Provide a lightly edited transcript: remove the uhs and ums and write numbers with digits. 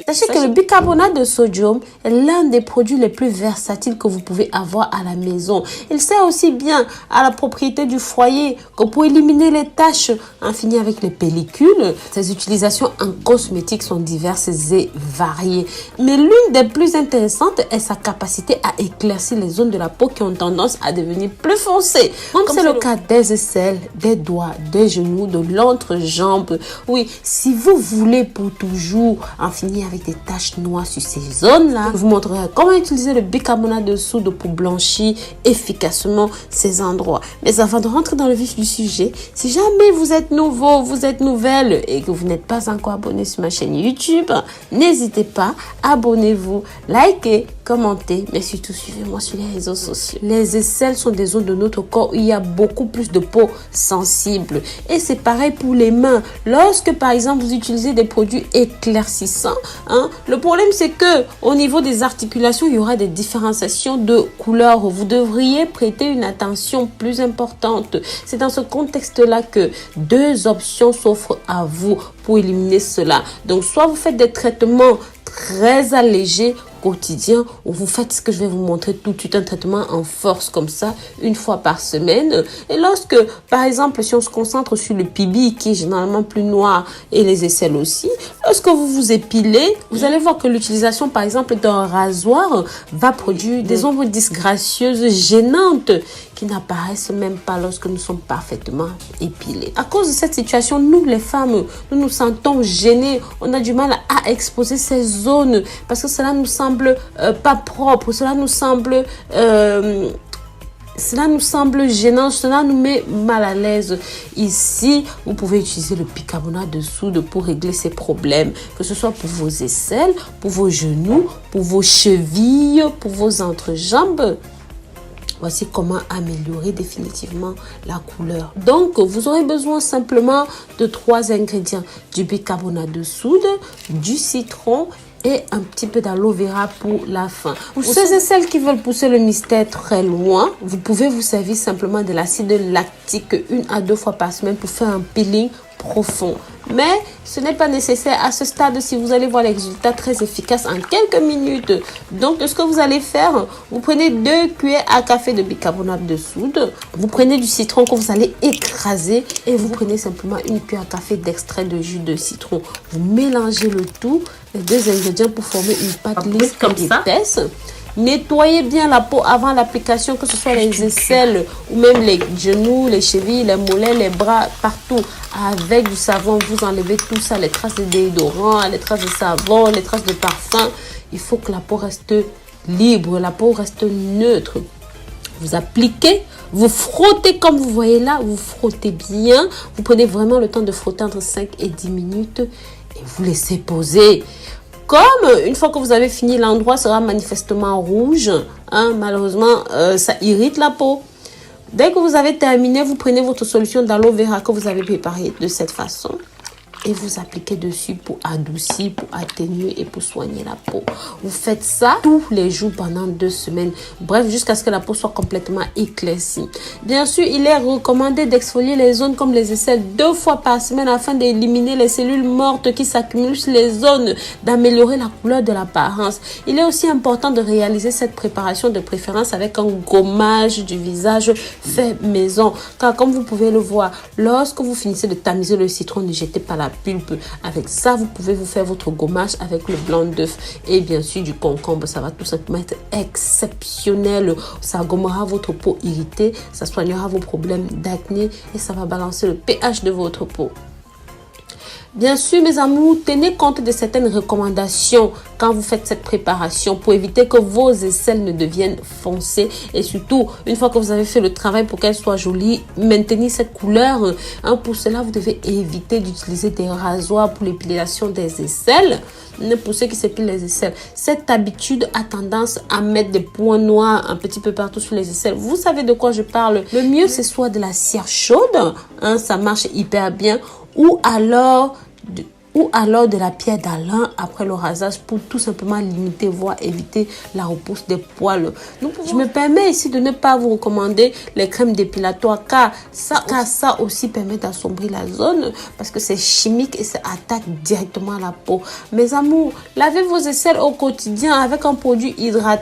Sachez que le bicarbonate de sodium est l'un des produits les plus versatiles que vous pouvez avoir à la maison. Il sert aussi bien à la propriété du foyer que pour éliminer les taches, en finir avec les pellicules. Ses utilisations en cosmétique sont diverses et variées. Mais l'une des plus intéressantes est sa capacité à éclaircir les zones de la peau qui ont tendance à devenir plus foncées. Comme c'est le cas des aisselles, des doigts, des genoux, de l'entrejambe. Oui, si vous voulez pour toujours en finir avec des taches noires sur ces zones-là, je vous montrerai comment utiliser le bicarbonate de soude pour blanchir efficacement ces endroits. Mais avant de rentrer dans le vif du sujet, si jamais vous êtes nouveau, vous êtes nouvelle et que vous n'êtes pas encore abonné sur ma chaîne YouTube, n'hésitez pas, abonnez-vous, likez, commentez, mais surtout suivez-moi sur les réseaux sociaux. Les aisselles sont des zones de notre corps où il y a beaucoup plus de peau sensible. Et c'est pareil pour les mains. Lorsque par exemple vous utilisez des produits éclaircissants, le problème c'est que au niveau des articulations, il y aura des différenciations de couleurs. Vous devriez prêter une attention plus importante. C'est dans ce contexte-là que deux options s'offrent à vous pour éliminer cela. Donc soit vous faites des traitements très allégés quotidien où vous faites ce que je vais vous montrer tout de suite, un traitement en force comme ça une fois par semaine. Et lorsque par exemple si on se concentre sur le pibi qui est généralement plus noir et les aisselles aussi, lorsque vous vous épilez, vous allez voir que l'utilisation par exemple d'un rasoir va produire des ombres disgracieuses gênantes qui n'apparaissent même pas lorsque nous sommes parfaitement épilés. À cause de cette situation, nous les femmes, nous nous sentons gênées, on a du mal à exposer ces zones parce que cela nous semble pas propre, cela nous semble gênant, cela nous met mal à l'aise. Ici, vous pouvez utiliser le bicarbonate de soude pour régler ces problèmes, que ce soit pour vos aisselles, pour vos genoux, pour vos chevilles, pour vos entrejambes. Voici comment améliorer définitivement la couleur. Donc, vous aurez besoin simplement de 3 ingrédients. Du bicarbonate de soude, du citron et un petit peu d'aloe vera pour la fin. Pour ceux et celles qui veulent pousser le mystère très loin, vous pouvez vous servir simplement de l'acide lactique 1 à 2 fois par semaine pour faire un peeling profond. Mais ce n'est pas nécessaire à ce stade si vous allez voir les résultats très efficaces en quelques minutes. Donc, ce que vous allez faire, vous prenez 2 cuillères à café de bicarbonate de soude. Vous prenez du citron que vous allez écraser et vous prenez simplement 1 cuillère à café d'extrait de jus de citron. Vous mélangez le tout, les 2 ingrédients pour former une pâte lisse comme épaisse. Nettoyez bien la peau avant l'application, que ce soit les aisselles ou même les genoux, les chevilles, les mollets, les bras, partout. Avec du savon, vous enlevez tout ça, les traces de déodorant, les traces de savon, les traces de parfum. Il faut que la peau reste libre, la peau reste neutre. Vous appliquez, vous frottez comme vous voyez là, vous frottez bien. Vous prenez vraiment le temps de frotter entre 5 et 10 minutes et vous laissez poser. Comme une fois que vous avez fini, l'endroit sera manifestement rouge, malheureusement, ça irrite la peau. Dès que vous avez terminé, vous prenez votre solution d'aloe vera que vous avez préparée de cette façon et vous appliquez dessus pour adoucir, pour atténuer et pour soigner la peau. Vous faites ça tous les jours pendant 2 semaines. Bref, jusqu'à ce que la peau soit complètement éclaircie. Bien sûr, il est recommandé d'exfolier les zones comme les aisselles 2 fois par semaine afin d'éliminer les cellules mortes qui s'accumulent sur les zones, d'améliorer la couleur de l'apparence. Il est aussi important de réaliser cette préparation de préférence avec un gommage du visage fait maison. Car comme vous pouvez le voir, lorsque vous finissez de tamiser le citron, ne jetez pas la pulpe. Avec ça, vous pouvez vous faire votre gommage avec le blanc d'œuf et bien sûr du concombre. Ça va tout simplement être exceptionnel. Ça gommera votre peau irritée, ça soignera vos problèmes d'acné et ça va balancer le pH de votre peau. Bien sûr, mes amours, tenez compte de certaines recommandations quand vous faites cette préparation pour éviter que vos aisselles ne deviennent foncées. Et surtout, une fois que vous avez fait le travail pour qu'elles soient jolies, maintenir cette couleur. Pour cela, vous devez éviter d'utiliser des rasoirs pour l'épilation des aisselles. Pour ceux qui s'épilent les aisselles, cette habitude a tendance à mettre des points noirs un petit peu partout sur les aisselles. Vous savez de quoi je parle. Le mieux, c'est soit de la cire chaude, ça marche hyper bien, ou alors ou alors de la pierre d'Alain après le rasage pour tout simplement limiter, voire éviter la repousse des poils. Je me permets ici de ne pas vous recommander les crèmes dépilatoires car ça aussi permet d'assombrir la zone parce que c'est chimique et ça attaque directement la peau. Mes amours, lavez vos aisselles au quotidien avec un produit hydratant